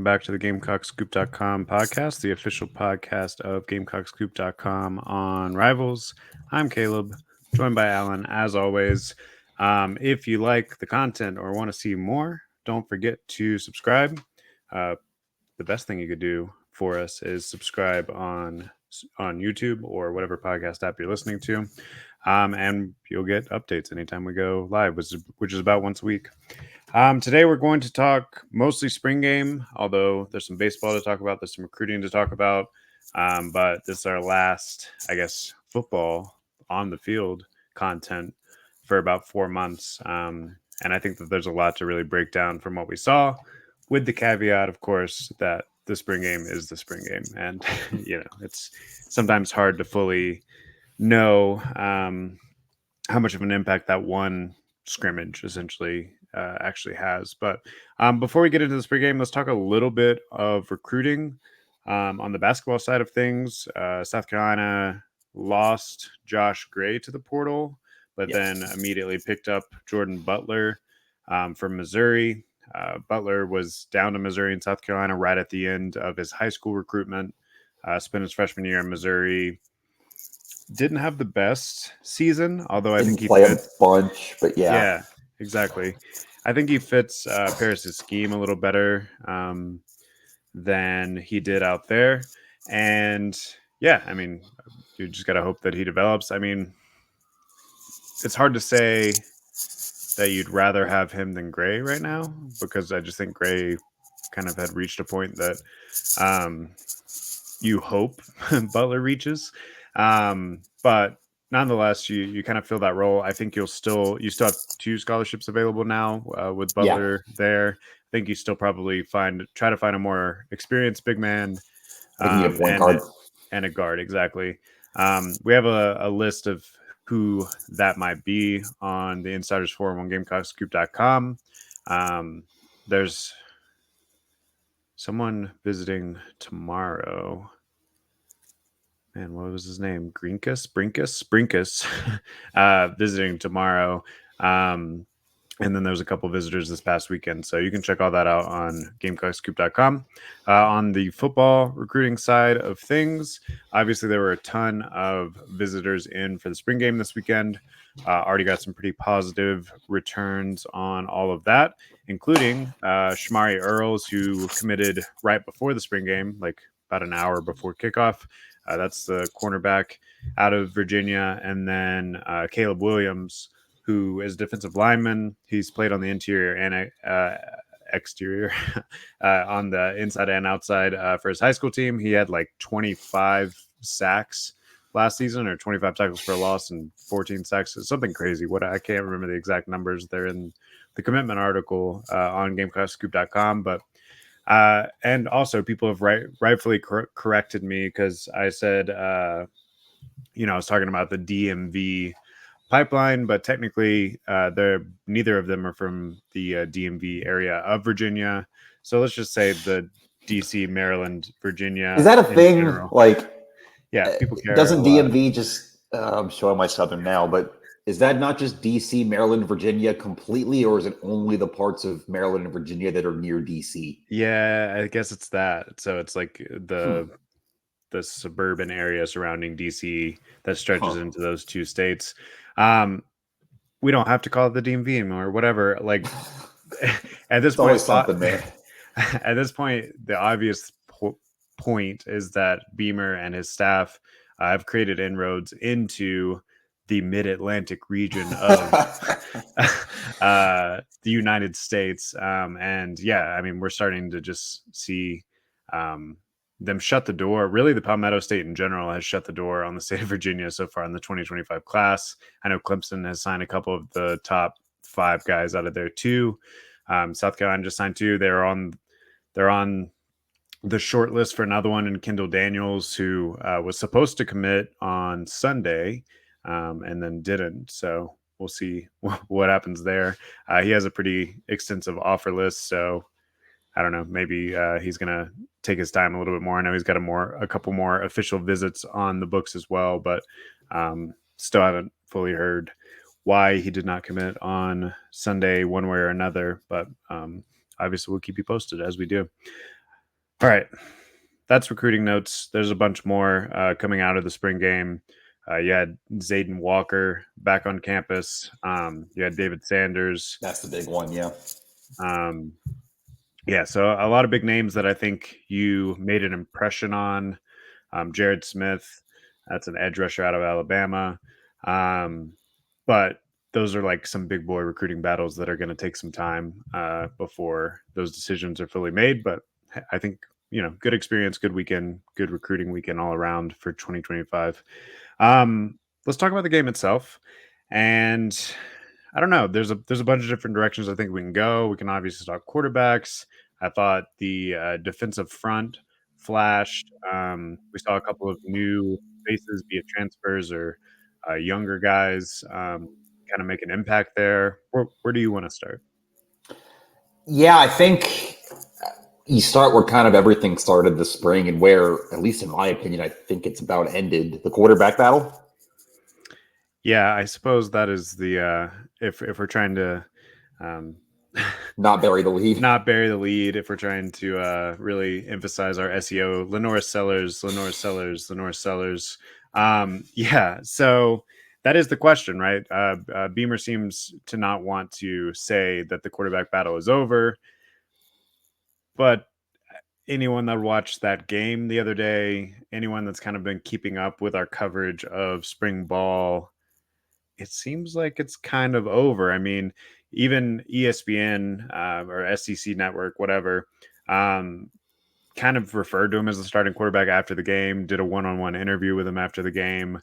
back to the GamecockScoop.com podcast, the official podcast of GamecockScoop.com on Rivals. I'm Caleb, joined by Alan, as always. If you like the content or want to see more, don't forget to subscribe. The best thing you could do for us is subscribe on YouTube or whatever podcast app you're listening to, and you'll get updates anytime we go live, which is about once a week. Today we're going to talk mostly spring game, although there's some baseball to talk about, there's some recruiting to talk about, but this is our last, football on the field content for about 4 months, and I think that there's a lot to really break down from what we saw, with the caveat, of course, that the spring game is the spring game, and it's sometimes hard to fully know how much of an impact that one scrimmage essentially actually has. But before we get into the spring game, let's talk a little bit of recruiting on the basketball side of things. South Carolina lost Josh Gray to the portal, but then immediately picked up Jordan Butler from Missouri. Butler was down to Missouri and South Carolina right at the end of his high school recruitment. Spent his freshman year in Missouri. Didn't have the best season, although I think he play fits a bunch, but yeah, exactly. I think he fits Paris's scheme a little better than he did out there, and yeah, I mean, you just gotta hope that he develops. I mean, it's hard to say that you'd rather have him than Gray right now, because I just think Gray kind of had reached a point that you hope Butler reaches. But nonetheless, you kind of fill that role. I think you still have 2 scholarships available now with Butler there. I think you still probably try to find a more experienced big man a point guard and a guard. Exactly. We have a list of who that might be on the Insiders Forum on GamecockScoop.com. There's someone visiting tomorrow. Man, what was his name? Brinkus, visiting tomorrow. And then there's a couple visitors this past weekend. So you can check all that out on GamecockScoop.com. On the football recruiting side of things, obviously there were a ton of visitors in for the spring game this weekend. Already got some pretty positive returns on all of that, including Shamari Earls, who committed right before the spring game, like about an hour before kickoff. That's the cornerback out of Virginia. And then Caleb Williams, who is a defensive lineman. He's played on the interior and exterior, on the inside and outside for his high school team. He had like 25 sacks last season, or 25 tackles for a loss and 14 sacks. It's something crazy. I can't remember the exact numbers. They're in the commitment article on GamecockScoop.com, but and also people have rightfully corrected me, because I said, I was talking about the DMV pipeline, but technically neither of them are from the DMV area of Virginia. So let's just say the DC, Maryland, Virginia. Is that a thing? General. Like, yeah, people care. Doesn't DMV just? I'm showing my Southern now, but is that not just DC, Maryland, Virginia completely, or is it only the parts of Maryland and Virginia that are near DC? Yeah, I guess it's that. So it's like the suburban area surrounding DC that stretches into those 2 states. We don't have to call it the DMV anymore, whatever. Like at this point, something, man. At this point, the obvious point is that Beamer and his staff have created inroads into the Mid-Atlantic region of the United States. And yeah, I mean, we're starting to just see them shut the door. Really, the Palmetto State in general has shut the door on the state of Virginia so far in the 2025 class. I know Clemson has signed a couple of the top 5 guys out of there too. South Carolina just signed 2. They're on the short list for another one in Kendall Daniels, who was supposed to commit on Sunday and then didn't. So we'll see what happens there. He has a pretty extensive offer list, so I don't know. Maybe he's going to take his time a little bit more. I know he's got a couple more official visits on the books as well, but still haven't fully heard why he did not commit on Sunday one way or another. But obviously we'll keep you posted as we do. All right. That's recruiting notes. There's a bunch more coming out of the spring game. You had Zayden Walker back on campus. You had David Sanders. That's the big one, yeah. Um, yeah, so a lot of big names that I think you made an impression on. Jared Smith, that's an edge rusher out of Alabama. Um, but those are like some big boy recruiting battles that are going to take some time before those decisions are fully made. But I think, good experience, good weekend, good recruiting weekend all around for 2025. Let's talk about the game itself. And I don't know. There's a bunch of different directions I think we can go. We can obviously talk quarterbacks. I thought the defensive front flashed. We saw a couple of new faces, be it transfers or younger guys, kind of make an impact there. Where do you want to start? Yeah, I think you start where kind of everything started this spring and where, at least in my opinion, I think it's about ended the quarterback battle. Yeah, I suppose that is the if we're trying to um, Not bury the lead. not bury the lead, if we're trying to really emphasize our SEO, Lenore Sellers, Lenore Sellers, Lenore Sellers. Yeah, so that is the question, right? Beamer seems to not want to say that the quarterback battle is over, but anyone that watched that game the other day, anyone that's kind of been keeping up with our coverage of spring ball, it seems like it's kind of over. I mean, even ESPN or SEC Network, whatever, um, kind of referred to him as the starting quarterback after the game, did a one-on-one interview with him after the game.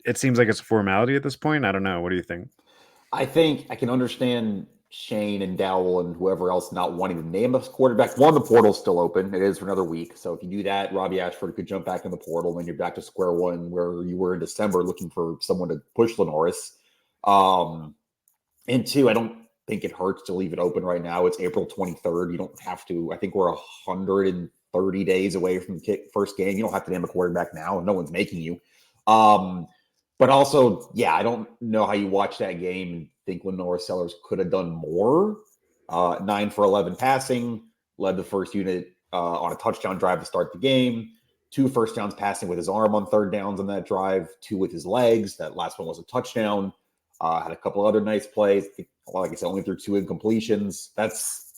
It seems like it's a formality at this point. I don't know. What do you think? I think I can understand Shane and Dowell and whoever else not wanting to name us quarterback. One, the portal's still open. It is for another week. So if you do that, Robbie Ashford could jump back in the portal. And then you're back to square one where you were in December looking for someone to push Lenoris. Um, and two, I don't think it hurts to leave it open right now. It's April 23rd. You don't have to. I think we're 130 days away from the first game. You don't have to name a quarterback now. No one's making you. Um, but also, yeah, I don't know how you watch that game and think Lenore Sellers could have done more. 9 for 11 passing, led the first unit on a touchdown drive to start the game. 2 first downs passing with his arm on third downs on that drive, 2 with his legs. That last one was a touchdown. Had a couple other nice plays. Like I said, only threw 2 incompletions. That's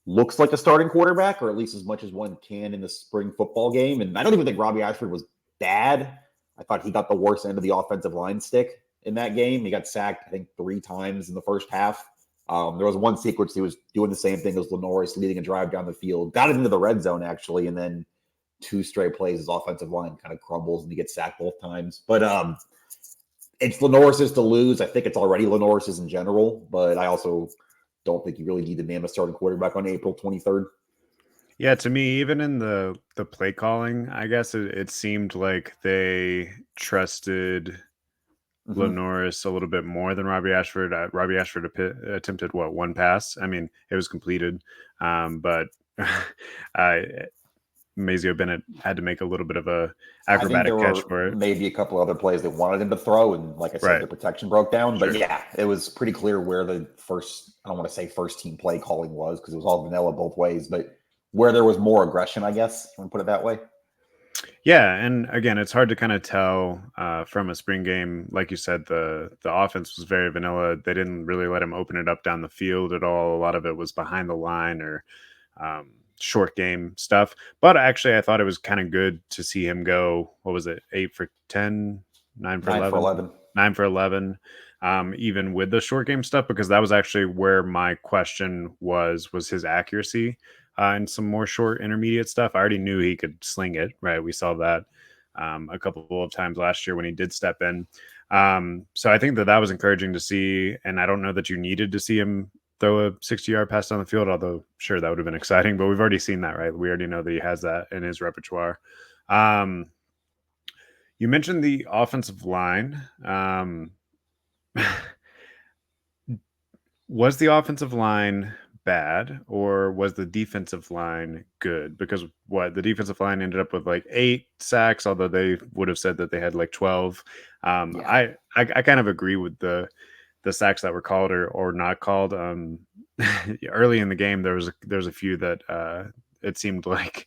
looks like a starting quarterback, or at least as much as one can in the spring football game. And I don't even think Robbie Ashford was bad. I thought he got the worst end of the offensive line stick in that game. He got sacked, I think, 3 times in the first half. There was one sequence he was doing the same thing as Lenoris, leading a drive down the field, got it into the red zone, actually, and then 2 straight plays, his offensive line kind of crumbles and he gets sacked both times. But it's Lenoris's to lose. I think it's already Lenoris's in general, but I also don't think you really need to name a starting quarterback on April 23rd. Yeah, to me, even in the play calling, I guess it seemed like they trusted Mm-hmm. Lenoris a little bit more than Robbie Ashford. Robbie Ashford attempted what, one pass? I mean, it was completed, but I Mazio Bennett had to make a little bit of a I think there acrobatic catch were for it. maybe a couple other plays they wanted him to throw, and like I said, Right. the protection broke down. But Sure. yeah, it was pretty clear where the first—I don't want to say first team play calling was because it was all vanilla both ways, but where there was more aggression, I guess, if you want to put it that way. Yeah, and again, it's hard to kind of tell from a spring game. Like you said, the offense was very vanilla. They didn't really let him open it up down the field at all. A lot of it was behind the line or short game stuff. But actually, I thought it was kind of good to see him go. What was it? 8 for 10, 9 for 9 for 11, 11. 9 for 11. Even with the short game stuff, because that was actually where my question was his accuracy and some more short intermediate stuff. I already knew he could sling it, right? We saw that a couple of times last year when he did step in. So I think that was encouraging to see. And I don't know that you needed to see him throw a 60-yard pass down the field, although sure, that would have been exciting, but we've already seen that, right? We already know that he has that in his repertoire. Um, you mentioned the offensive line. Was the offensive line bad or was the defensive line good? Because the defensive line ended up with like 8 sacks, although they would have said that they had like 12. Yeah. I kind of agree with the sacks that were called or not called. Early in the game, there was a few that it seemed like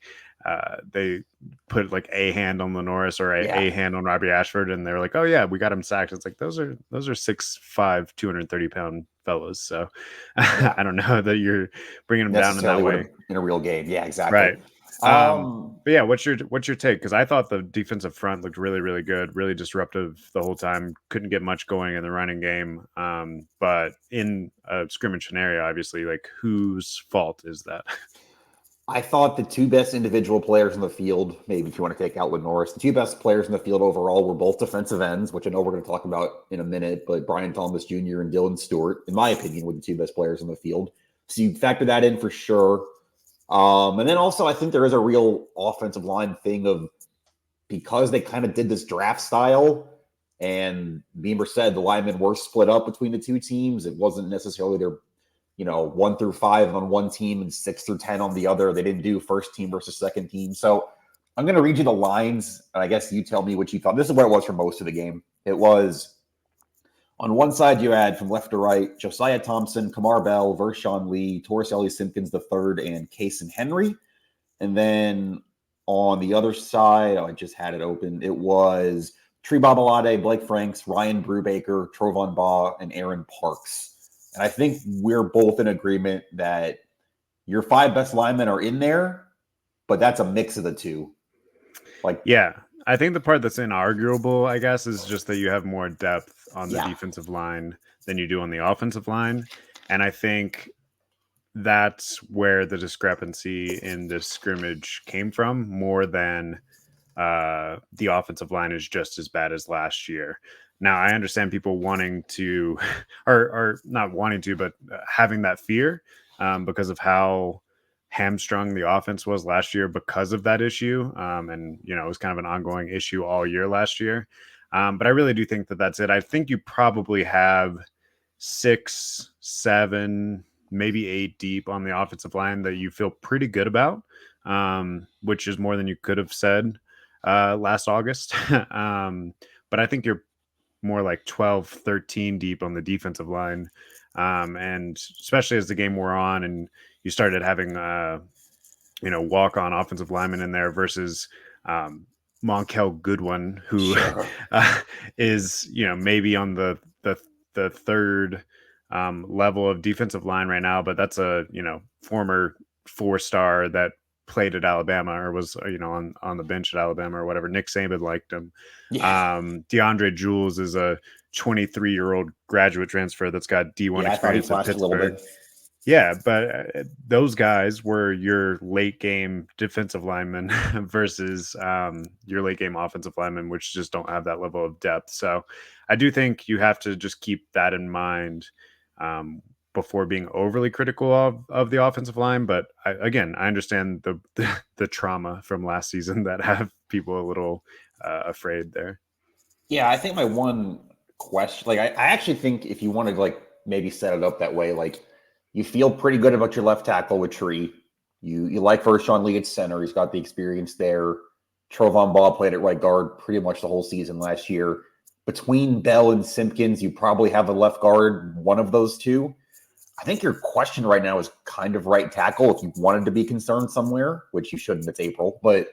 they put like a hand on Lenoris or Yeah. a hand on Robbie Ashford, and they're like, "Oh yeah, we got him sacked." It's like those are 6'5", 230-pound fellows. So Yeah. I don't know that you're bringing them down in that Necessarily way, in a real game. Yeah, exactly. right? But yeah, what's your take? Because I thought the defensive front looked really really good, really disruptive the whole time. Couldn't get much going in the running game. But in a scrimmage scenario, obviously, like whose fault is that? I thought the two best individual players in the field, maybe if you want to take out Norris, the two best players in the field overall were both defensive ends, which I know we're going to talk about in a minute, but Brian Thomas Jr. and Dylan Stewart, in my opinion, were the two best players in the field. So you factor that in for sure. And then also, I think there is a real offensive line thing of because they kind of did this draft style, and Beamer said the linemen were split up between the two teams. It wasn't necessarily their 1 through 5 on one team and 6 through 10 on the other. They didn't do first team versus second team. So I'm going to read you the lines, and I guess you tell me what you thought. This is what it was for most of the game. It was on one side, you had from left to right Josiah Thompson, Kamar Bell, Vershawn Lee, Torricelli Simpkins III, and Kason Henry. And then on the other side, I just had it open. It was Tree Babalade, Blake Franks, Ryan Brubaker, Trovon Baugh, and Aaron Parks. And I think we're both in agreement that your 5 best linemen are in there, but that's a mix of the two. Yeah, I think the part that's inarguable, I guess, is just that you have more depth on the defensive line than you do on the offensive line. And I think that's where the discrepancy in this scrimmage came from, more than the offensive line is just as bad as last year. Now, I understand people wanting to, or not wanting to, but having that fear because of how hamstrung the offense was last year because of that issue. And, it was kind of an ongoing issue all year last year. But I really do think that that's it. I think you probably have 6, 7, maybe 8 deep on the offensive line that you feel pretty good about, which is more than you could have said last August. But I think you're more like 12, 13 deep on the defensive line. And especially as the game wore on and you started having, walk on offensive linemen in there versus Monkel Goodwin, who is, maybe on the third level of defensive line right now, but that's a, former 4-star that played at Alabama or was, on the bench at Alabama or whatever. Nick Saban liked him. Yeah. DeAndre Jules is a 23-year-old graduate transfer that's got D1 experience at Pittsburgh. Yeah, but those guys were your late game defensive linemen versus your late game offensive linemen, which just don't have that level of depth. So I do think you have to just keep that in mind before being overly critical of the offensive line. But I understand the trauma from last season that have people a little afraid there. Yeah, I think my one question, I actually think if you want to maybe set it up that way, you feel pretty good about your left tackle with Tree. You like Vershawn Lee at center. He's got the experience there. Trovon Baugh played at right guard pretty much the whole season last year. Between Bell and Simpkins, you probably have a left guard, one of those two. I think your question right now is kind of right tackle if you wanted to be concerned somewhere, which you shouldn't. It's April. But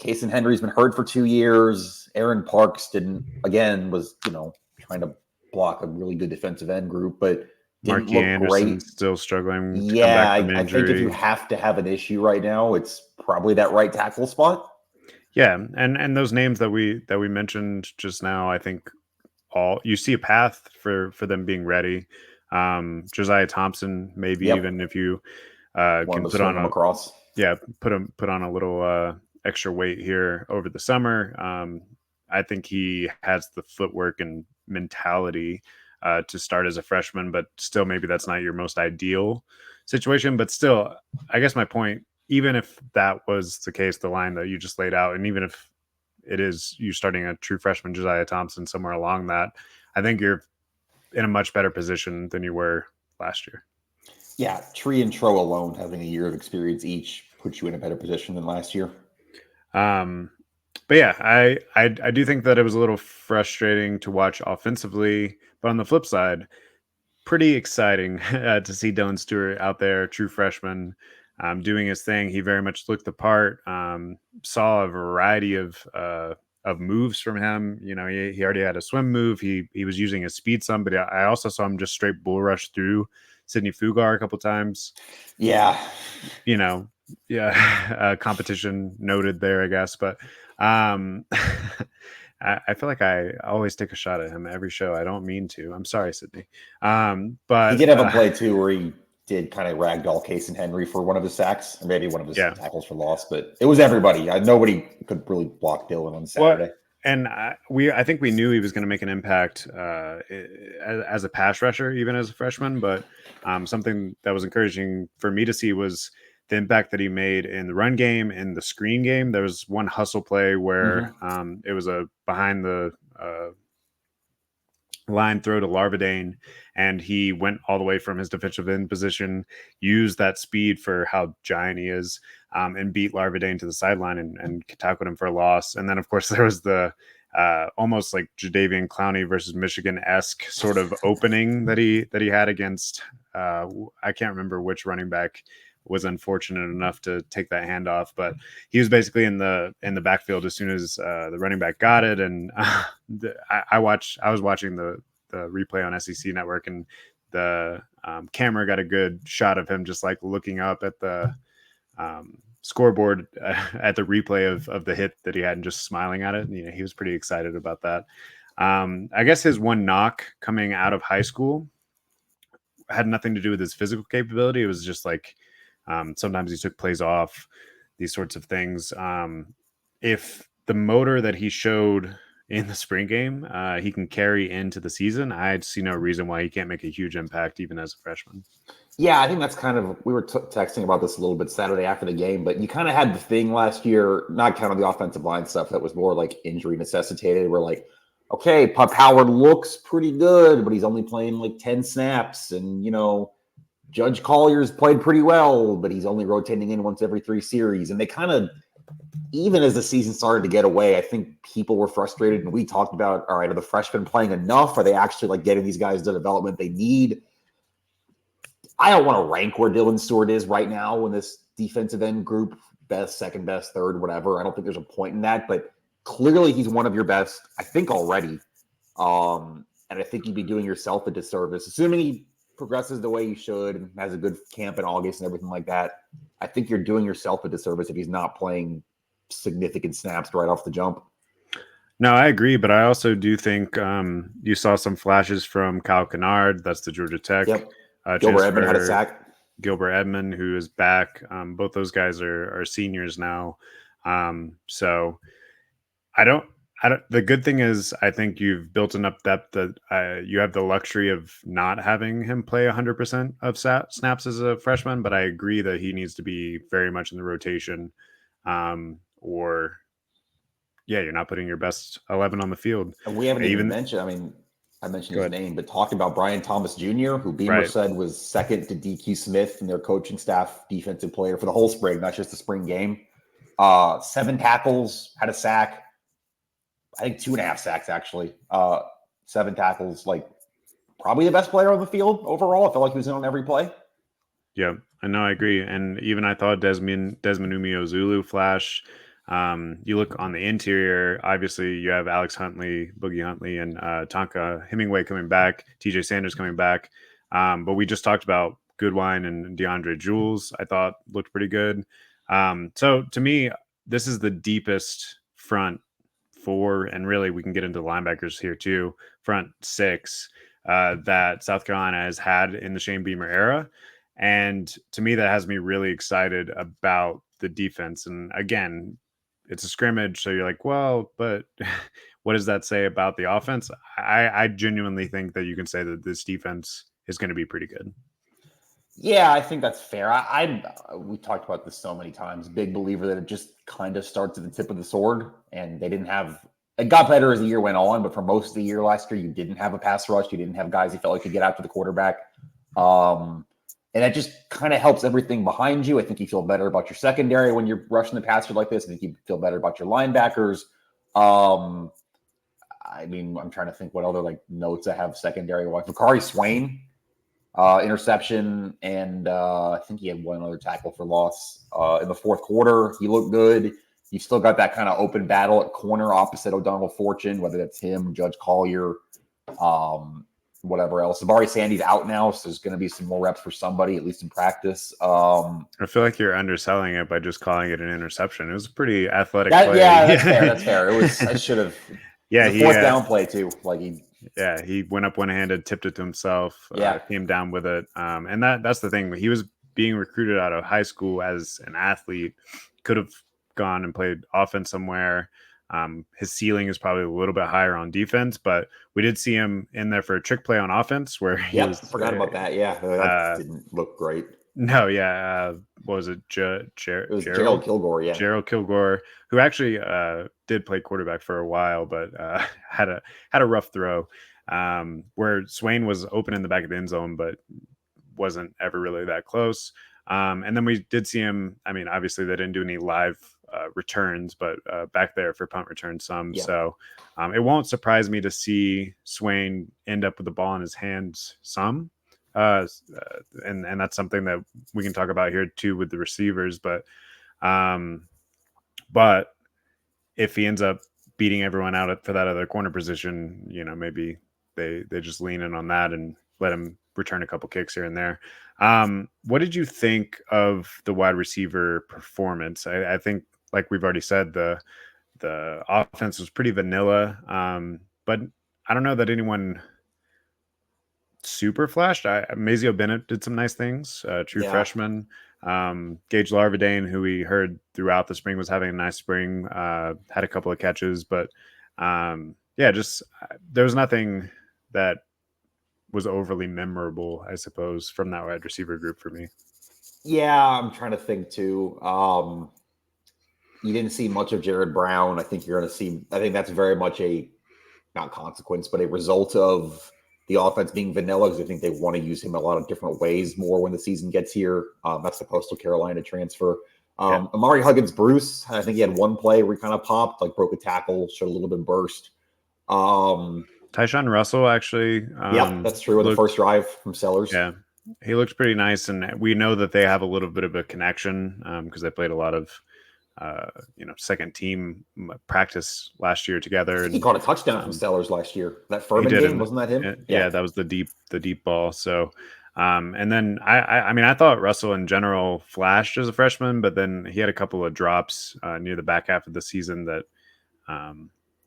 Kason Henry's been hurt for 2 years. Aaron Parks was trying to block a really good defensive end group, but didn't Marquis look great. Anderson still struggling to come Yeah, back from I think if you have to have an issue right now, it's probably that right tackle spot. Yeah, and those names that we mentioned just now, I think all you see a path for them being ready. Josiah Thompson, maybe even if you can put on across. Put on a little extra weight here over the summer. I think he has the footwork and mentality to start as a freshman, but still maybe that's not your most ideal situation. But still, I guess my point, even if that was the case, the line that you just laid out, and even if it is you starting a true freshman Josiah Thompson somewhere along that, I think you're in a much better position than you were last year. Yeah, Tree and Tro alone having a year of experience each puts you in a better position than last year. But yeah, I do think that it was a little frustrating to watch offensively, but on the flip side, pretty exciting to see Dylan Stewart out there, true freshman, doing his thing. He very much looked the part. Saw a variety of moves from him. You know, he already had a swim move. He was using his speed some, but I also saw him just straight bull rush through Sidney Fugar a couple times. Yeah. You know, yeah, competition noted there, I guess. But I feel like I always take a shot at him every show. I don't mean to. I'm sorry, Sydney. But he did have a play too where he did kind of ragdoll Case and Henry for one of his sacks, or maybe one of his tackles for loss. But it was everybody. Nobody could really block Dylan on Saturday. Well, and I think we knew he was going to make an impact as a pass rusher, even as a freshman. But something that was encouraging for me to see was the impact that he made in the run game, in the screen game. There was one hustle play where it was a behind the line throw to Larvadane, and he went all the way from his defensive end position, used that speed for how giant he is, and beat Larvadane to the sideline and tackled him for a loss. And then, of course, there was the almost like Jadeveon Clowney versus Michigan-esque sort of opening that he had against I can't remember which running back was unfortunate enough to take that handoff, but he was basically in the backfield as soon as the running back got it. And I was watching the replay on SEC Network, and the camera got a good shot of him just like looking up at the scoreboard at the replay of the hit that he had and just smiling at it. And, you know, he was pretty excited about that. I guess his one knock coming out of high school had nothing to do with his physical capability. It was just like sometimes he took plays off, these sorts of things. If the motor that he showed in the spring game, he can carry into the season, I see no reason why he can't make a huge impact even as a freshman. Yeah, I think that's kind of, we were texting about this a little bit Saturday after the game, but you kind of had the thing last year, not counting the offensive line stuff, that was more like injury necessitated. We're like, okay, Pup Howard looks pretty good, but he's only playing like 10 snaps. And, you know, Judge Collier's played pretty well, but he's only rotating in once every 3 series. And they kind of, even as the season started to get away, I think people were frustrated. And we talked about, all right, are the freshmen playing enough? Are they actually like getting these guys the development they need? I don't want to rank where Dylan Stewart is right now in this defensive end group, best, second best, third, whatever. I don't think there's a point in that, but clearly he's one of your best, I think, already. And I think you'd be doing yourself a disservice, assuming he progresses the way he should and has a good camp in August and everything like that. I think you're doing yourself a disservice if he's not playing significant snaps right off the jump. No, I agree, but I also do think you saw some flashes from Kyle Kennard. That's the Georgia Tech. Yep. Gilbert Edmond had a sack. Gilbert Edmond, who is back. Both those guys are seniors now. So I don't. The good thing is, I think you've built enough depth that you have the luxury of not having him play 100% of snaps as a freshman. But I agree that he needs to be very much in the rotation, or you're not putting your best 11 on the field. And we haven't even mentioned. I mean, I mentioned his name, but talking about Brian Thomas Jr., who Beamer said was second to DQ Smith and their coaching staff defensive player for the whole spring, not just the spring game. 7 tackles, had a sack. I think 2.5 sacks, actually. 7 tackles, like probably the best player on the field overall. I felt like he was in on every play. Yeah, I know, I agree. And even I thought Desmond Umeozulu flash. You look on the interior, obviously you have Alex Huntley, Boogie Huntley, and Tonka Hemingway coming back, TJ Sanders coming back. But we just talked about Goodwine and DeAndre Jules, I thought looked pretty good. So to me, this is the deepest front 4, and really we can get into the linebackers here too, front 6 that South Carolina has had in the Shane Beamer era. And to me, that has me really excited about the defense. And again, it's a scrimmage, so you're like, well, but what does that say about the offense? I genuinely think that you can say that this defense is going to be pretty good. Yeah, I think that's fair. We talked about this so many times. Big believer that it just kind of starts at the tip of the sword, and they didn't have. It got better as the year went on, but for most of the year last year, you didn't have a pass rush. You didn't have guys who felt like could get after the quarterback. And that just kind of helps everything behind you. I think you feel better about your secondary when you're rushing the passer like this. I think you feel better about your linebackers. I mean, I'm trying to think what other like notes I have secondary. Like Bakari Swain interception, and I think he had one other tackle for loss in the fourth quarter. He looked good. You've still got that kind of open battle at corner opposite O'Donnell Fortune, whether that's him, Judge Collier, whatever else. Sabari Sandy's out now, so there's going to be some more reps for somebody, at least in practice. I feel like you're underselling it by just calling it an interception. It was a pretty athletic play. Yeah, that's fair. That's fair. It was. I should have. Yeah, it was a fourth down play too. He went up one-handed, tipped it to himself. Came down with it. And that's the thing. He was being recruited out of high school as an athlete. Could have gone and played offense somewhere. His ceiling is probably a little bit higher on defense, but we did see him in there for a trick play on offense where he was. Forgot about that. Yeah, that didn't look great. No, yeah. What was it? It was Gerald Kilgore, yeah. Gerald Kilgore, who actually did play quarterback for a while, but had a rough throw where Swain was open in the back of the end zone, but wasn't ever really that close. And then we did see him. I mean, obviously they didn't do any live returns, but back there for punt return some. Yeah. So it won't surprise me to see Swain end up with the ball in his hands some. And that's something that we can talk about here too with the receivers. But if he ends up beating everyone out for that other corner position, maybe they just lean in on that and let him return a couple kicks here and there. What did you think of the wide receiver performance? I think, like we've already said, the offense was pretty vanilla, but I don't know that anyone super flashed. Mazio Bennett did some nice things. True freshman. Gage Larvadane, who we heard throughout the spring was having a nice spring, had a couple of catches, but just there was nothing that was overly memorable, I suppose, from that wide receiver group for me. Yeah, I'm trying to think too. You didn't see much of Jared Brown. I think that's very much not consequence, but a result of the offense being vanilla, because I think they want to use him a lot of different ways more when the season gets here. That's the Coastal Carolina transfer. Amari Huggins-Bruce, I think he had one play where he kind of popped, broke a tackle, showed a little bit of burst. Tyshawn Russell actually. That's true. In the first drive from Sellers. Yeah, he looked pretty nice, and we know that they have a little bit of a connection because they played a lot of second team practice last year together. He caught a touchdown from Sellers last year. That Furman game, wasn't that him? Yeah, that was the deep ball. So, and then I thought Russell in general flashed as a freshman, but then he had a couple of drops near the back half of the season that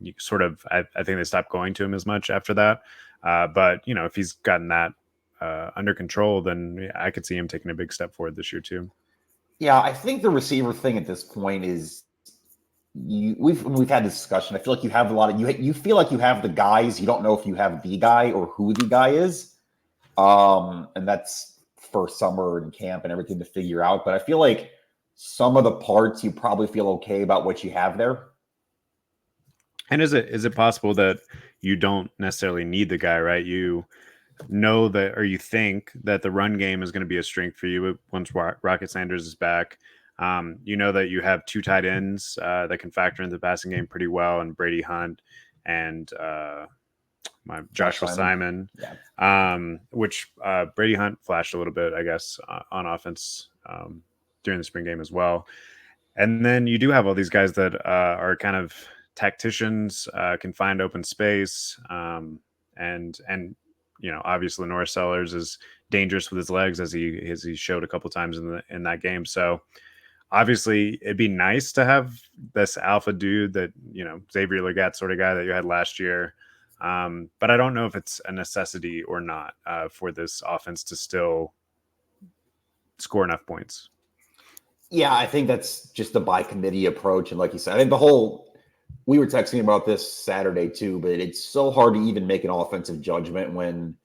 you sort of, I think they stopped going to him as much after that. But if he's gotten that under control, then I could see him taking a big step forward this year too. Yeah, I think the receiver thing at this point is we've had this discussion. I feel like you have a lot of you feel like you have the guys. You don't know if you have the guy or who the guy is, and that's for summer and camp and everything to figure out. But I feel like some of the parts you probably feel okay about what you have there. And is it possible that you don't necessarily need the guy, right? You know that, or you think that the run game is going to be a strength for you once Rocket Sanders is back. You know that you have two tight ends that can factor into the passing game pretty well, and Brady Hunt and Joshua Simon. Yeah. Which Brady Hunt flashed a little bit, I guess, on offense during the spring game as well. And then you do have all these guys that are kind of tacticians, can find open space, and obviously Norris Sellers is dangerous with his legs, as he showed a couple times in that game. So obviously it'd be nice to have this alpha dude that, Xavier Leggett sort of guy that you had last year. But I don't know if it's a necessity or not for this offense to still score enough points. Yeah, I think that's just the by committee approach. And like you said, I think we were texting about this Saturday too, but it's so hard to even make an offensive judgment when.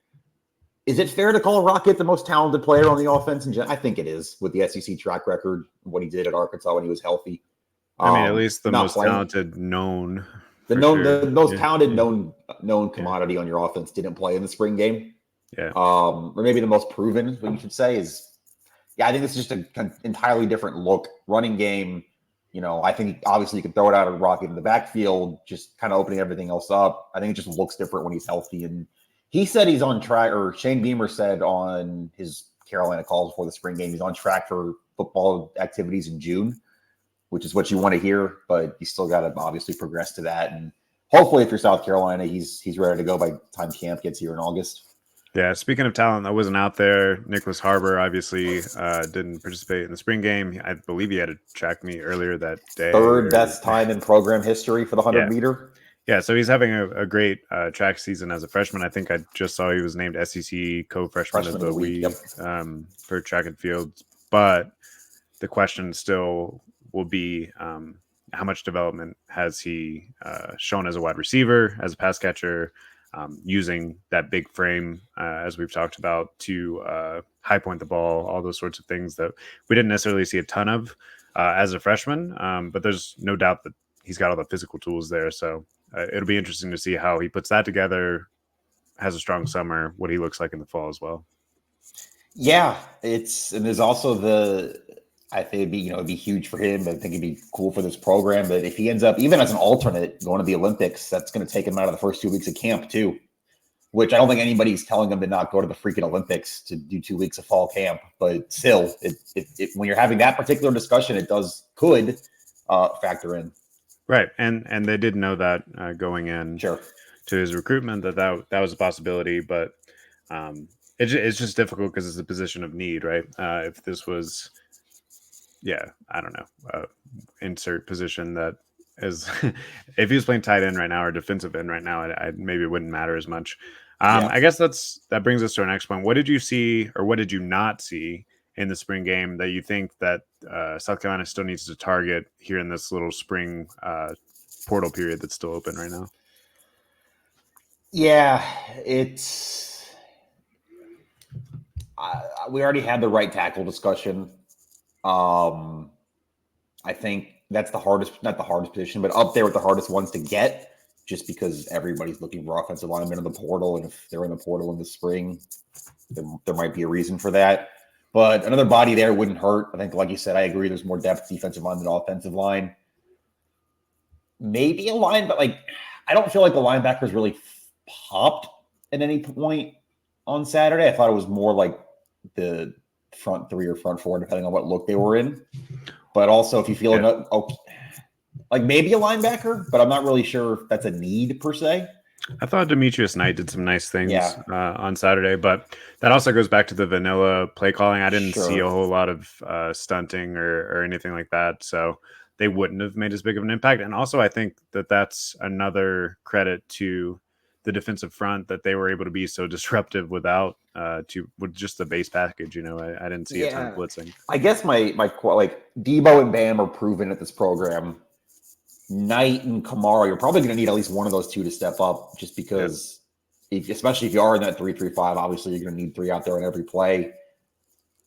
Is it fair to call Rocket the most talented player on the offense? I think it is, with the SEC track record, what he did at Arkansas when he was healthy. At least the most talented known. The most talented known commodity on your offense didn't play in the spring game. Yeah. Or maybe the most proven, what you should say is. Yeah, I think this is just an entirely different look. Running game. I think obviously you can throw it out of Rocket in the backfield, just kind of opening everything else up. I think it just looks different when he's healthy, and He said he's on track, or Shane Beamer said on his Carolina calls before the spring game, he's on track for football activities in June, which is what you want to hear, but you still got to obviously progress to that. And hopefully, if you're South Carolina, he's ready to go by the time camp gets here in August. Yeah, speaking of talent that wasn't out there, Nicholas Harbor obviously didn't participate in the spring game. I believe he had a track meet earlier that day. Third best time in program history for the 100 Yeah. meter. Yeah, so he's having a great track season as a freshman. I think I just saw he was named SEC co-freshman of the week for track and field. But the question still will be how much development has he shown as a wide receiver, as a pass catcher, using that big frame, as we've talked about, to high point the ball, all those sorts of things that we didn't necessarily see a ton of as a freshman. But there's no doubt that he's got all the physical tools there. So it'll be interesting to see how he puts that together, has a strong summer, what he looks like in the fall as well. Yeah, and there's also I think it'd be huge for him. I think it'd be cool for this program. But if he ends up, even as an alternate, going to the Olympics, that's going to take him out of the first 2 weeks of camp too, which I don't think anybody's telling him to not go to the freaking Olympics to do 2 weeks of fall camp. But still, when you're having that particular discussion, it could factor in. Right, and they did know that going in to his recruitment that was a possibility, but it's just difficult because it's a position of need, right? If this was, I don't know, insert position that is, if he was playing tight end right now or defensive end right now, I maybe it wouldn't matter as much. I guess that brings us to our next point. What did you see, or what did you not see in the spring game that you think that South Carolina still needs to target here in this little spring portal period that's still open right now? Yeah, we already had the right tackle discussion. I think that's not the hardest position, but up there with the hardest ones to get, just because everybody's looking for offensive linemen in the portal. And if they're in the portal in the spring, there might be a reason for that. But another body there wouldn't hurt. I think, like you said, I agree. There's more depth defensive line than offensive line. Maybe a line, but I don't feel like the linebackers really popped at any point on Saturday. I thought it was more like the front three or front four, depending on what look they were in. But also, if you feel maybe a linebacker, but I'm not really sure if that's a need per se. I thought Demetrius Knight did some nice things on Saturday, but that also goes back to the vanilla play calling. I didn't see a whole lot of stunting or anything like that, so they wouldn't have made as big of an impact. And also, I think that's another credit to the defensive front that they were able to be so disruptive with just the base package. I didn't see a ton of blitzing. I guess my Debo and Bam are proven at this program. Knight and Kamara, you're probably going to need at least one of those two to step up, just because, especially if you are in that 3-3-5, obviously you're going to need three out there on every play.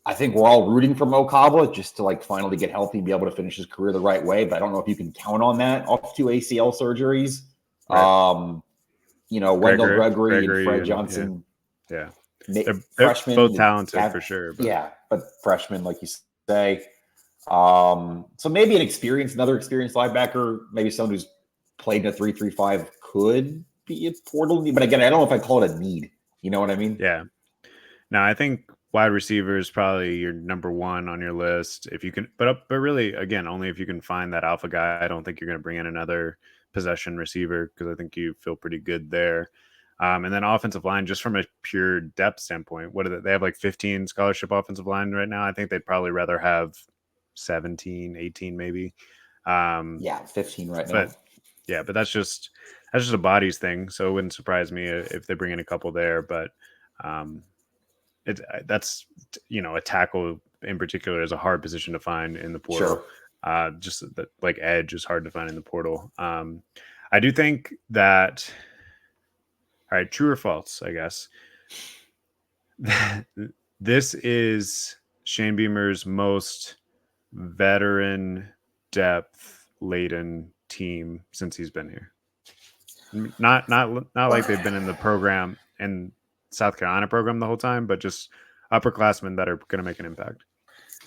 I think we're all rooting for Mo Kaba just to finally get healthy and be able to finish his career the right way. But I don't know if you can count on that off 2 ACL surgeries. Right. Wendell Gregory and Fred Johnson. Yeah. They're freshmen, both talented for sure. But freshmen, like you say. So maybe another experienced linebacker, maybe someone who's played in a 3-3-5 could be a portal need. But again, I don't know if I call it a need. You know what I mean? Yeah. Now, I think wide receiver is probably your number one on your list. If you can, but really, again, only if you can find that alpha guy. I don't think you're going to bring in another possession receiver because I think you feel pretty good there. And then offensive line, just from a pure depth standpoint, they have 15 scholarship offensive line right now. I think they'd probably rather have 17, 18 maybe. 15 right now. But that's just a bodies thing. So it wouldn't surprise me if they bring in a couple there. But that's a tackle in particular is a hard position to find in the portal. Sure. Just that edge is hard to find in the portal. I do think that. All right, true or false, I guess. This is Shane Beamer's most veteran depth laden team since he's been here. Not like they've been in the program and South Carolina program the whole time, but just upperclassmen that are going to make an impact.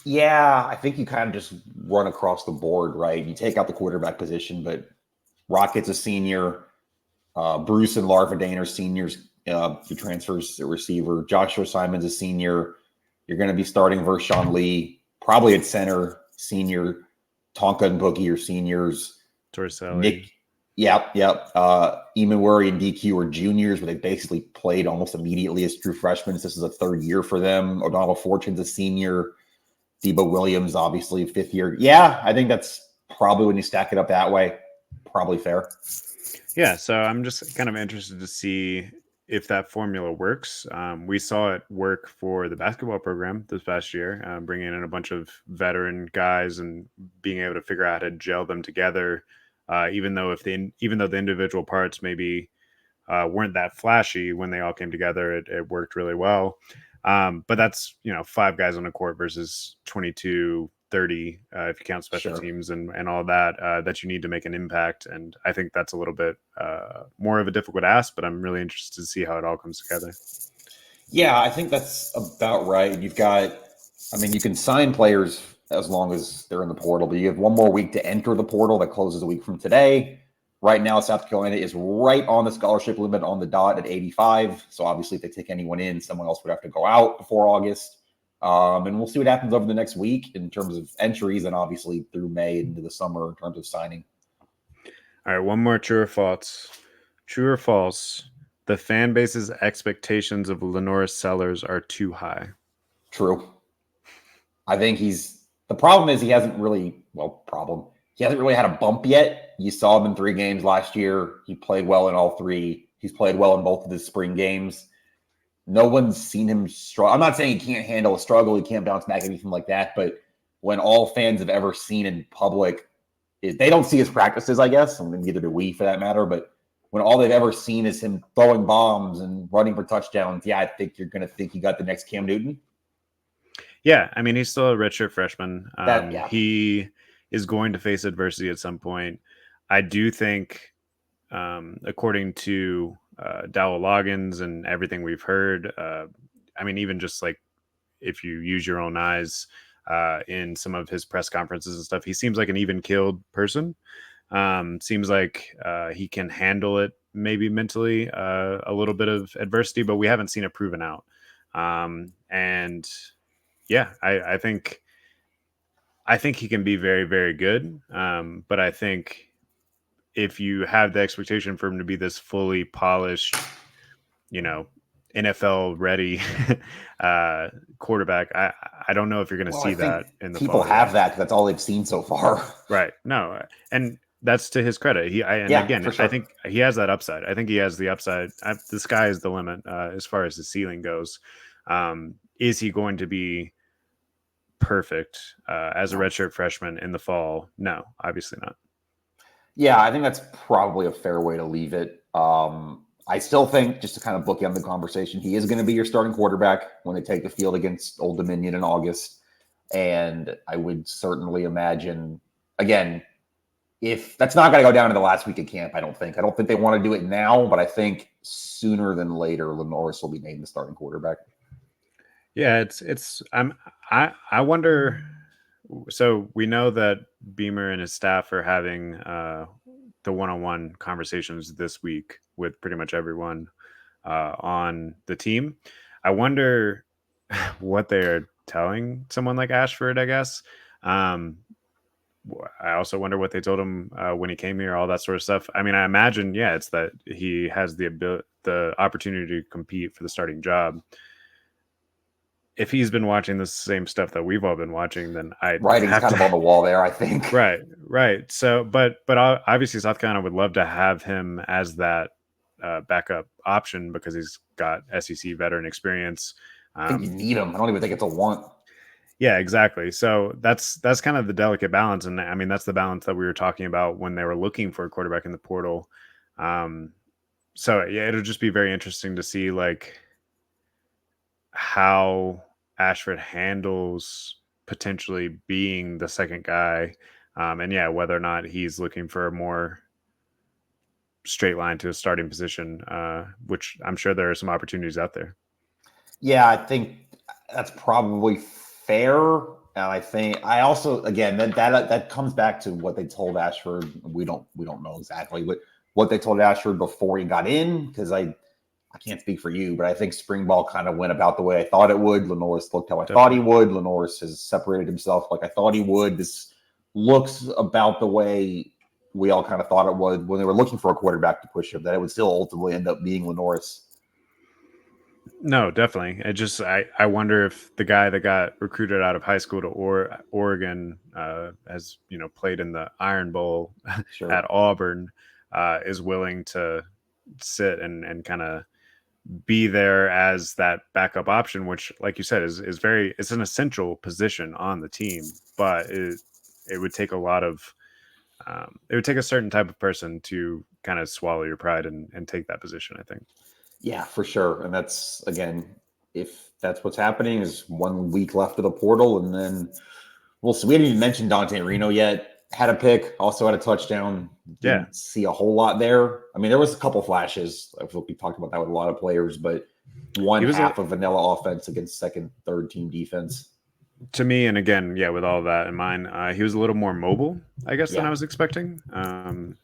Yeah, I think you kind of just run across the board, right? You take out the quarterback position, but Rockett's a senior. Bruce and Larvadain are seniors. who transfers the receiver. Joshua Simon's a senior. You're going to be starting Vershawn Lee, probably at center, senior. Tonka and Boogie are seniors. Torselli. Nick, yep. Emanwari and DQ are juniors, but they basically played almost immediately as true freshmen. This is a third year for them. O'Donnell Fortune's a senior. Debo Williams, obviously, fifth year. Yeah, I think that's probably when you stack it up that way, probably fair. Yeah, so I'm just kind of interested to see if that formula works. We saw it work for the basketball program this past year, bringing in a bunch of veteran guys and being able to figure out how to gel them together. Even though the individual parts maybe weren't that flashy when they all came together, it worked really well. But that's 5 guys on the court versus 22, 30 if you count special teams and all that that you need to make an impact. And I think that's a little bit more of a difficult ask, but I'm really interested to see how it all comes together. Yeah, I think that's about right. You can sign players as long as they're in the portal, but you have one more week to enter the portal that closes a week from today. Right now, South Carolina is right on the scholarship limit on the dot at 85. So obviously, if they take anyone in, someone else would have to go out before August. And we'll see what happens over the next week in terms of entries and obviously through May into the summer in terms of signing. All right, one more true or false. True or false, the fan base's expectations of Lenora Sellers are too high. True. I think the problem is he hasn't really had a bump yet. You saw him in 3 games last year. He played well in all 3. He's played well in both of his spring games. No one's seen him struggle. I'm not saying he can't handle a struggle. He can't bounce back, anything like that. But when all fans have ever seen in public is they don't see his practices, I guess. I mean, neither do we for that matter. But when all they've ever seen is him throwing bombs and running for touchdowns, yeah, I think you're going to think he got the next Cam Newton. Yeah, I mean, he's still a redshirt freshman. He is going to face adversity at some point. I do think, according to Dowell Loggins and everything we've heard, I mean, even just like if you use your own eyes in some of his press conferences and stuff, he seems like an even-keeled person. Seems like he can handle it maybe mentally, a little bit of adversity, but we haven't seen it proven out. And yeah, I think he can be very, very good. But I think if you have the expectation for him to be this fully polished, NFL ready quarterback, I don't know if you're going to see that in the fall. People have that because that's all they've seen so far. Right. No, and that's to his credit. I think he has that upside. I think he has the upside. The sky is the limit as far as the ceiling goes. Is he going to be perfect as a redshirt freshman in the fall? No, obviously not. Yeah, I think that's probably a fair way to leave it. I still think, just to kind of bookend the conversation, he is going to be your starting quarterback when they take the field against Old Dominion in August. And I would certainly imagine, again, if that's not going to go down to the last week of camp, I don't think they want to do it now, but I think sooner than later, Lenoris will be named the starting quarterback. Yeah, I wonder. So we know that Beamer and his staff are having the one-on-one conversations this week with pretty much everyone on the team. I wonder what they're telling someone like Ashford, I guess. I also wonder what they told him when he came here, all that sort of stuff. I mean, I imagine, it's that he has the opportunity to compete for the starting job. If he's been watching the same stuff that we've all been watching, then writing's kind of on the wall there, I think. Right. So, but obviously South Carolina would love to have him as that backup option because he's got SEC veteran experience. I think you need him. I don't even think it's a want. Yeah, exactly. So that's kind of the delicate balance, and I mean that's the balance that we were talking about when they were looking for a quarterback in the portal. So yeah, it'll just be very interesting to see like how Ashford handles potentially being the second guy, and whether or not he's looking for a more straight line to a starting position, which I'm sure there are some opportunities out there. Yeah, I think that's probably fair. And I think I also, again, that comes back to what they told Ashford. We don't know exactly what they told Ashford before he got in, because I I can't speak for you, but I think spring ball kind of went about the way I thought it would. Lenoris looked how I thought he would. Lenoris has separated himself like I thought he would. This looks about the way we all kind of thought it would when they were looking for a quarterback to push him, that it would still ultimately end up being Lenoris. No, definitely. I wonder if the guy that got recruited out of high school to Oregon, has played in the Iron Bowl Sure. at Auburn, is willing to sit and kind of be there as that backup option, which, like you said, is very, it's an essential position on the team, but it would take a lot of it would take a certain type of person to kind of swallow your pride and take that position, I think. Yeah, for sure. And that's, again, if that's what's happening, is 1 week left of the portal. And then we'll see. We didn't even mention Dante Reno yet. Had a pick, also had a touchdown. Didn't see a whole lot there. I mean, there was a couple flashes. We talked about that with a lot of players, but one half of vanilla offense against second, third team defense. To me, and again, with all that in mind, he was a little more mobile, I guess, than I was expecting.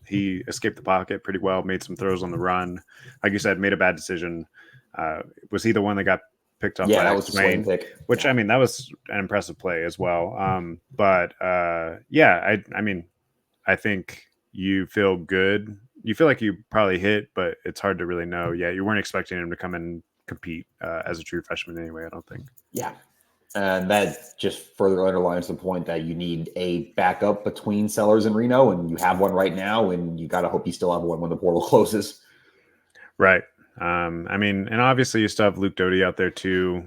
He escaped the pocket pretty well, made some throws on the run. Like you said, made a bad decision. Was he the one that got picked up? Yeah, that was the swing pick. Which, I mean, that was an impressive play as well. I mean, I think you feel good. You feel like you probably hit, but it's hard to really know. Yeah, you weren't expecting him to come and compete as a true freshman anyway, I don't think. Yeah. And that just further underlines the point that you need a backup between Sellers and Reno, and you have one right now, and you got to hope you still have one when the portal closes. Right. I mean, and obviously you still have Luke Doty out there too.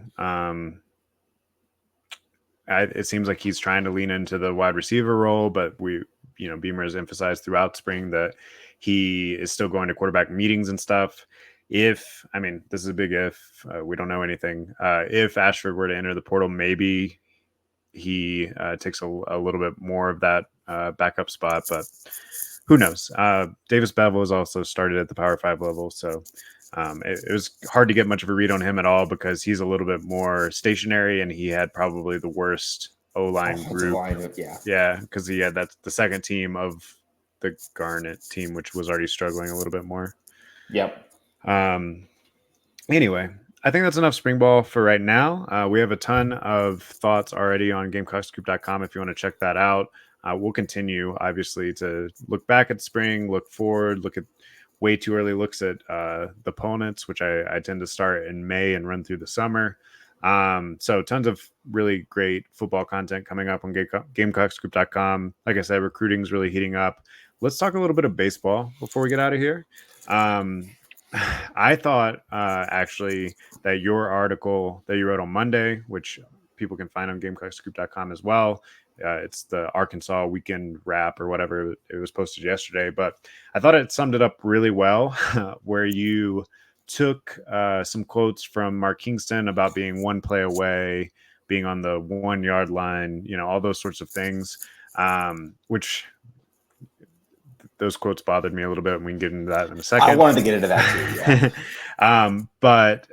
It seems like he's trying to lean into the wide receiver role, but Beamer has emphasized throughout spring that he is still going to quarterback meetings and stuff. This is a big if, we don't know anything. If Ashford were to enter the portal, maybe he takes a little bit more of that backup spot, but who knows? Davis Bevel has also started at the Power 5 level, so it was hard to get much of a read on him at all because he's a little bit more stationary, and he had probably the worst O-line group. Yeah, because he had the second team of the Garnet team, which was already struggling a little bit more. Yep. Anyway, I think that's enough spring ball for right now. We have a ton of thoughts already on GamecockScoop.com if you want to check that out. We'll continue, obviously, to look back at spring, look forward, look at way too early looks at the opponents, which I tend to start in May and run through the summer. So tons of really great football content coming up on GamecockScoop.com. Like I said, recruiting is really heating up. Let's talk a little bit of baseball before we get out of here. I thought actually that your article that you wrote on Monday, which people can find on GamecockScoop.com as well, it's the Arkansas weekend wrap or whatever. It was posted yesterday, but I thought it summed it up really well, where you took some quotes from Mark Kingston about being one play away, being on the 1 yard line, all those sorts of things, which those quotes bothered me a little bit, and we can get into that in a second. I wanted to get into that too, yeah. But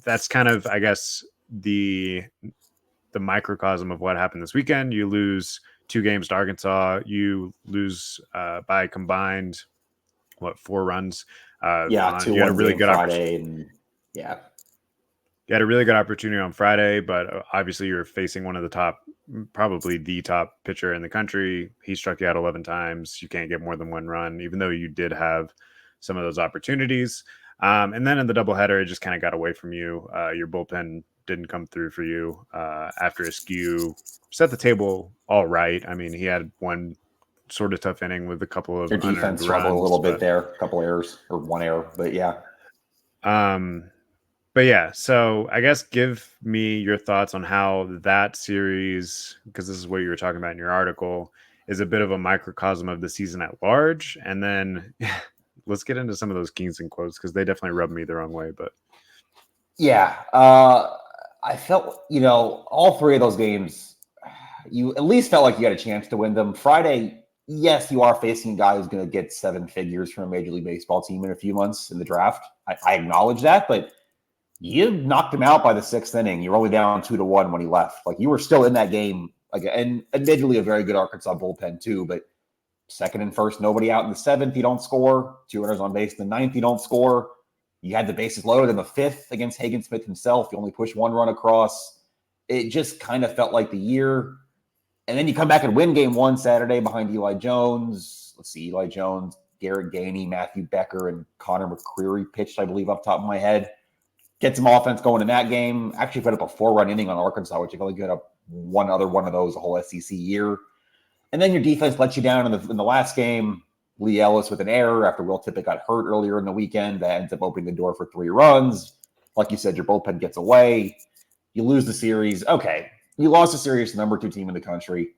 that's kind of, I guess, the microcosm of what happened this weekend. You lose 2 games to Arkansas. You lose by combined 4 runs. You had a really good opportunity. You had a really good opportunity on Friday, but obviously you're facing one of the top, probably the top pitcher in the country. He struck you out 11 times. You can't get more than 1 run, even though you did have some of those opportunities. And then in the doubleheader, it just kind of got away from you. Your bullpen didn't come through for you after Askew set the table all right. I mean, he had one sort of tough inning with a couple of your defense struggled a little bit there, a couple errors or 1 error, but yeah. But yeah, so I guess give me your thoughts on how that series, because this is what you were talking about in your article, is a bit of a microcosm of the season at large. And then let's get into some of those Kingston quotes, because they definitely rubbed me the wrong way. But yeah, I felt, all 3 of those games, you at least felt like you had a chance to win them. Friday, yes, you are facing a guy who's going to get 7 figures from a Major League Baseball team in a few months in the draft. I acknowledge that, but you knocked him out by the 6th inning. You're only down 2-1 when he left. Like, you were still in that game. And admittedly, a very good Arkansas bullpen too. But 2nd and 1st, nobody out in the 7th, you don't score. 2 runners on base in the 9th, you don't score. You had the bases loaded in the fifth against Hagen Smith himself. You only pushed one run across. It just kind of felt like the year. And then you come back and win game one Saturday behind Eli Jones. Let's see, Eli Jones, Garrett Gainey, Matthew Becker, and Connor McCreary pitched, I believe, off the top of my head. Get some offense going in that game. Actually put up a 4-run inning on Arkansas, which you've only got up one other one of those the whole SEC year. And then your defense lets you down in the last game. Lee Ellis with an error after Will Tippett got hurt earlier in the weekend. That ends up opening the door for 3 runs. Like you said, your bullpen gets away. You lose the series. Okay, you lost the series to the number 2 team in the country.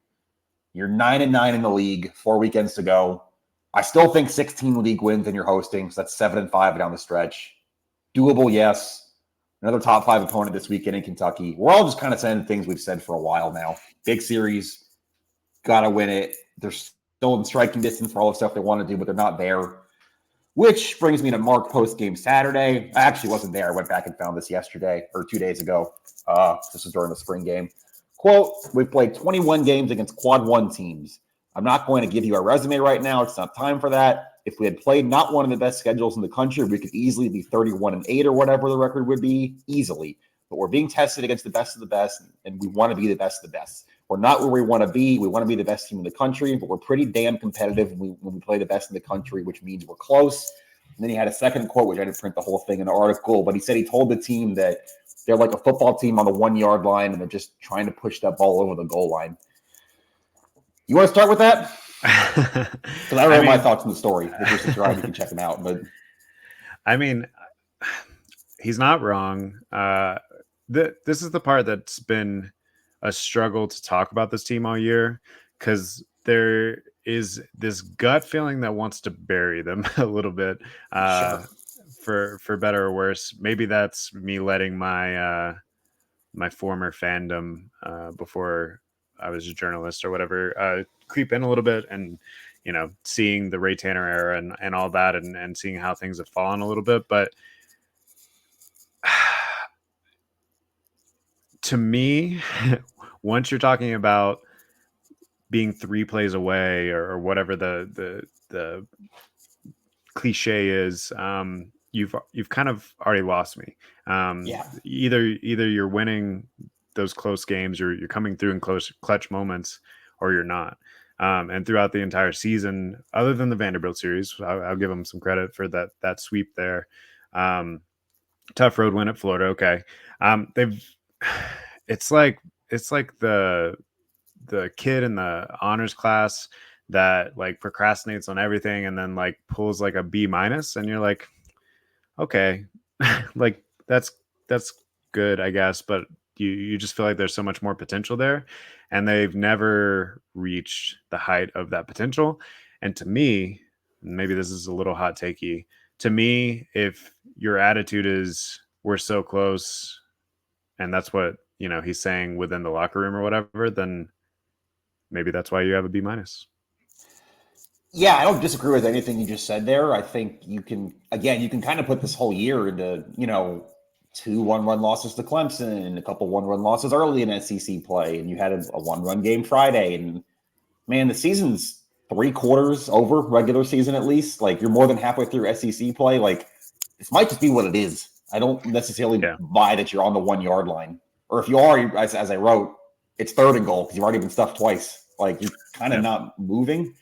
You're 9-9 in the league, 4 weekends to go. I still think 16 league wins and you're hosting, so that's 7-5 down the stretch. Doable, yes. Another top 5 opponent this weekend in Kentucky. We're all just kind of saying things we've said for a while now. Big series, got to win it. They're still in striking distance for all the stuff they want to do, but they're not there. Which brings me to Mark post-game Saturday. I actually wasn't there. I went back and found this yesterday or 2 days ago. This was during the spring game. Quote, we've played 21 games against quad 1 teams. I'm not going to give you a resume right now. It's not time for that. If we had played not one of the best schedules in the country, we could easily be 31-8 or whatever the record would be, easily. But we're being tested against the best of the best, and we want to be the best of the best. We're not where we want to be. We want to be the best team in the country, but we're pretty damn competitive when we play the best in the country, which means we're close. And then he had a second quote, which I didn't print the whole thing in the article, but he said he told the team that they're like a football team on the 1-yard line, and they're just trying to push that ball over the goal line. You want to start with that? Because I wrote my thoughts on the story. If you're subscribed, you can check them out. But I mean, he's not wrong. This is the part that's been a struggle to talk about this team all year, because there is this gut feeling that wants to bury them a little bit, for better or worse. Maybe that's me letting my my former fandom, before I was a journalist or whatever, creep in a little bit, and seeing the Ray Tanner era and all that, and seeing how things have fallen a little bit. But to me, once you're talking about being 3 plays away, or whatever the cliche is, you've kind of already lost me. Either you're winning those close games, you're coming through in clutch moments, or you're not. And throughout the entire season, other than the Vanderbilt series, I'll give them some credit for that sweep there. Tough road win at Florida. Okay. It's like the kid in the honors class that like procrastinates on everything and then like pulls like a B-, and you're like, okay, like that's good, I guess, but you just feel like there's so much more potential there, and they've never reached the height of that potential. And to me, maybe this is a little hot takey, to me, if your attitude is we're so close, and that's what he's saying within the locker room or whatever, then maybe that's why you have a B-. Yeah, I don't disagree with anything you just said there. I think you can kind of put this whole year into, 2 1-run losses to Clemson and a couple 1-run losses early in SEC play. And you had a 1-run game Friday. And man, the season's 3/4 over, regular season at least. Like, you're more than halfway through SEC play. Like, this might just be what it is. I don't necessarily buy that you're on the 1-yard line. Or if you are, as I wrote, it's 3rd and goal because you've already been stuffed twice. Like, you're kind of not moving.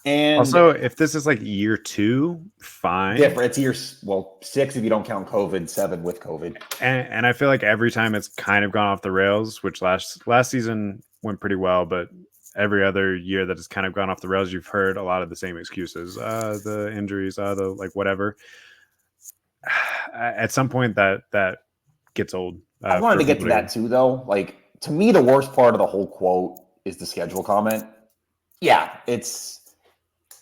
And also, if this is like year 2, fine. Different. It's year 6 if you don't count COVID, 7 with COVID. And I feel like every time it's kind of gone off the rails, which last season went pretty well, but every other year that has kind of gone off the rails, you've heard a lot of the same excuses, the injuries, the like whatever. At some point that gets old. I wanted to get to that too, though. Like, to me, the worst part of the whole quote is the schedule comment. Yeah, it's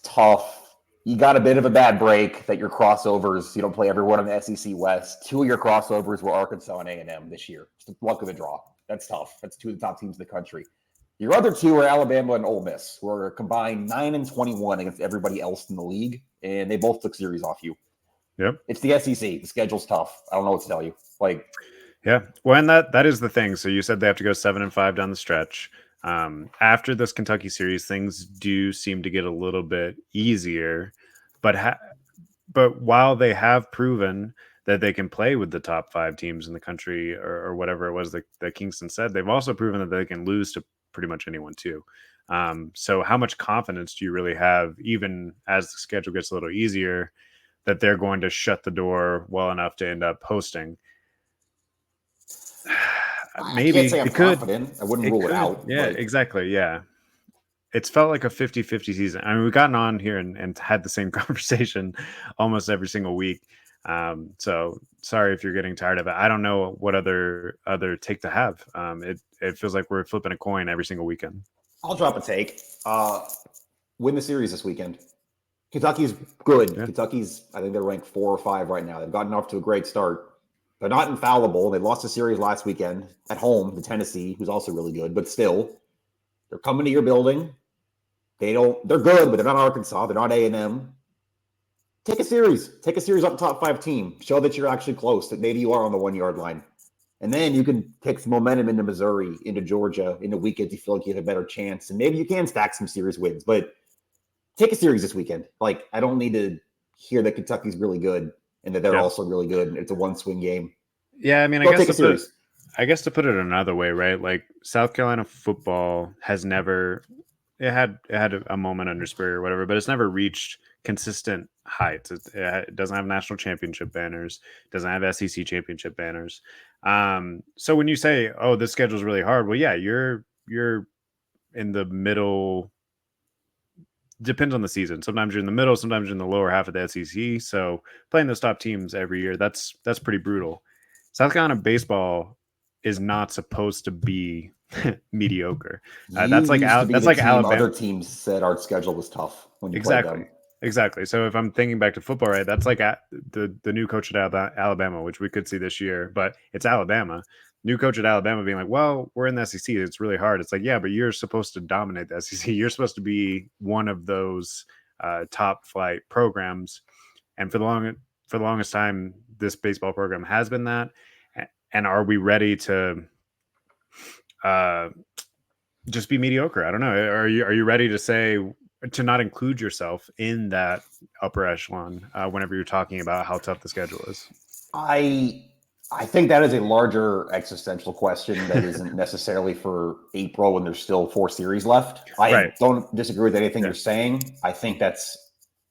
tough. You got a bit of a bad break that your crossovers, you don't play everyone in the SEC West. 2 of your crossovers were Arkansas and A&M this year. It's the luck of the draw. That's tough. That's 2 of the top teams in the country. Your other 2 are Alabama and Ole Miss, who are combined 9-21 against everybody else in the league, and they both took series off you. Yep. It's the SEC. The schedule's tough. I don't know what to tell you. Like, yeah. Well, and that is the thing. So you said they have to go 7-5 down the stretch. After this Kentucky series, things do seem to get a little bit easier, but but while they have proven that they can play with the top 5 teams in the country, or whatever it was that Kingston said, they've also proven that they can lose to pretty much anyone too. So how much confidence do you really have, even as the schedule gets a little easier, that they're going to shut the door well enough to end up hosting? I can't Maybe say I'm it could. confident. I wouldn't It rule it could. out, Yeah, but exactly. Yeah. It's felt like a 50-50 season. I mean, we've gotten on here and had the same conversation almost every single week. So sorry if you're getting tired of it. I don't know what other take to have. It feels like we're flipping a coin every single weekend. I'll drop a take. Win the series this weekend. Kentucky's good. Yeah. Kentucky's, I think they're ranked 4 or 5 right now. They've gotten off to a great start. They're not infallible. They lost a series last weekend at home to Tennessee, who's also really good, but still, they're coming to your building. They're good, but they're not Arkansas. They're not A&M. Take a series. Take a series up top 5 team. Show that you're actually close, that maybe you are on the 1-yard line. And then you can take some momentum into Missouri, into Georgia, into weekends you feel like you have a better chance. And maybe you can stack some series wins. But take a series this weekend. Like, I don't need to hear that Kentucky's really good and that they're Yep. also really good. It's a 1-swing game. Yeah, I mean, Go take a series. I guess to put it another way, right? Like South Carolina football has never it had a moment under Spurrier or whatever, but it's never reached consistent heights. It doesn't have national championship banners, doesn't have SEC championship banners. So when you say, "Oh, this schedule's really hard," well, yeah, you're in the middle. Depends on the season. Sometimes you're in the middle, sometimes you're in the lower half of the SEC. So playing those top teams every year, that's pretty brutal. South Carolina baseball is not supposed to be mediocre. You used to be That's the like team Alabama. other teams said our schedule was tough when you played Exactly. them. Exactly. So if I'm thinking back to football, right, that's like the new coach at Alabama, which we could see this year, but it's Alabama. New coach at Alabama being like, well, we're in the SEC. It's really hard. It's like, yeah, but you're supposed to dominate the SEC. You're supposed to be one of those top flight programs. And for the longest time, this baseball program has been that. And are we ready to uh, just be mediocre? I don't know. Are you ready to say, to not include yourself in that upper echelon whenever you're talking about how tough the schedule is? I think that is a larger existential question that isn't necessarily for April when there's still 4 series left. I Right. don't disagree with anything Yeah. you're saying. I think that's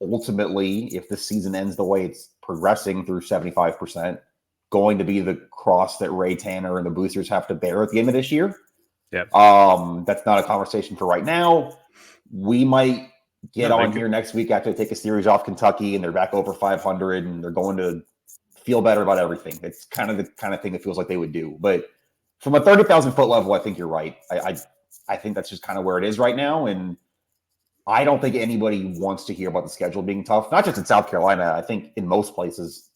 ultimately, if the season ends the way it's progressing through 75%, going to be the cross that Ray Tanner and the boosters have to bear at the end of this year. Yeah. That's not a conversation for right now. We might get No, on here next week after they take a series off Kentucky and they're back over 500 and they're going to feel better about everything. It's kind of the kind of thing that feels like they would do. But from a 30,000 foot level, I think you're right. I think that's just kind of where it is right now. And I don't think anybody wants to hear about the schedule being tough, not just in South Carolina. I think in most places.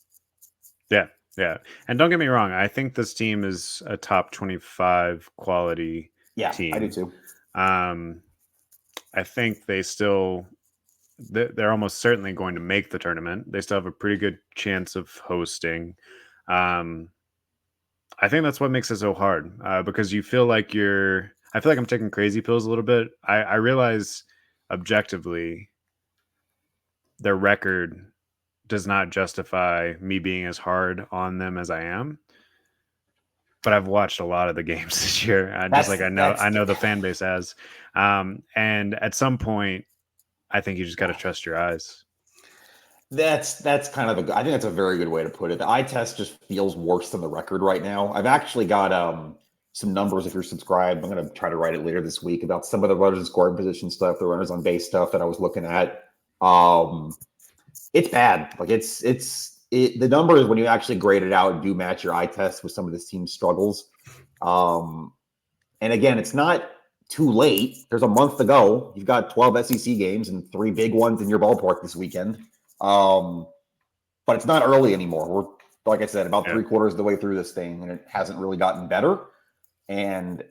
Yeah. Yeah. And don't get me wrong. I think this team is a top 25 quality Yeah, team. I do too. I think they're almost certainly going to make the tournament. They still have a pretty good chance of hosting. I think that's what makes it so hard because you feel like I feel like I'm taking crazy pills a little bit. I realize objectively their record does not justify me being as hard on them as I am. But I've watched a lot of the games this year, just like I know the fan base has. And at some point, I think you just got to trust your eyes. That's kind of I think that's a very good way to put it. The eye test just feels worse than the record right now. I've actually got some numbers if you're subscribed. I'm going to try to write it later this week about some of the runners in scoring position stuff, the runners on base stuff that I was looking at. It's bad. Like the numbers when you actually grade it out do match your eye test with some of this team's struggles. And again, it's not too late. There's a month to go. You've got 12 SEC games and 3 big ones in your ballpark this weekend. But it's not early anymore. We're, like I said, about 3/4 of the way through this thing, and it hasn't really gotten better. And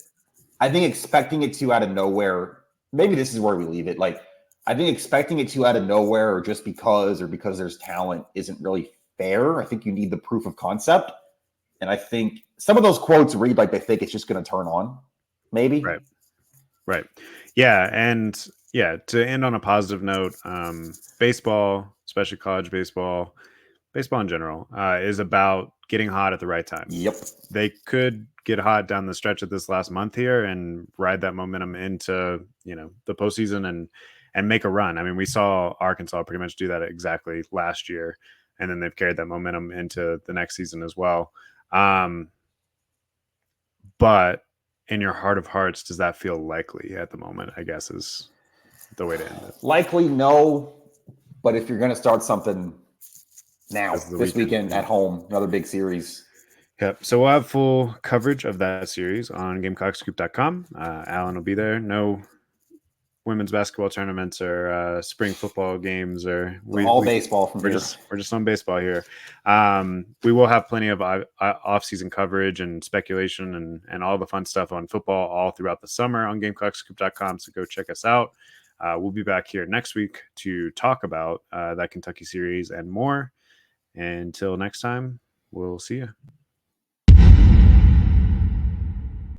I think expecting it to out of nowhere, maybe this is where we leave it. Like, I think expecting it to out of nowhere or because there's talent isn't really fair. I think you need the proof of concept. And I think some of those quotes read like they think it's just going to turn on, maybe. Right. Yeah. And yeah, to end on a positive note, baseball, especially college baseball in general, is about getting hot at the right time. Yep. They could get hot down the stretch of this last month here and ride that momentum into the postseason and make a run. I mean, we saw Arkansas pretty much do that exactly last year, and then they've carried that momentum into the next season as well. But in your heart of hearts, does that feel likely at the moment? I guess is the way to end it. Likely no, but if you're going to start something now, As the this weekend, weekend yeah. at home, another big series. Yep. So we'll have full coverage of that series on GamecockScoop.com. Alan will be there. No women's basketball tournaments or spring football games, or So all baseball from we're here. just on baseball here. We will have plenty of off-season coverage and speculation and all the fun stuff on football all throughout the summer on GamecockScoop.com. So go check us out. We'll be back here next week to talk about that Kentucky series and more. Until next time, we'll see you.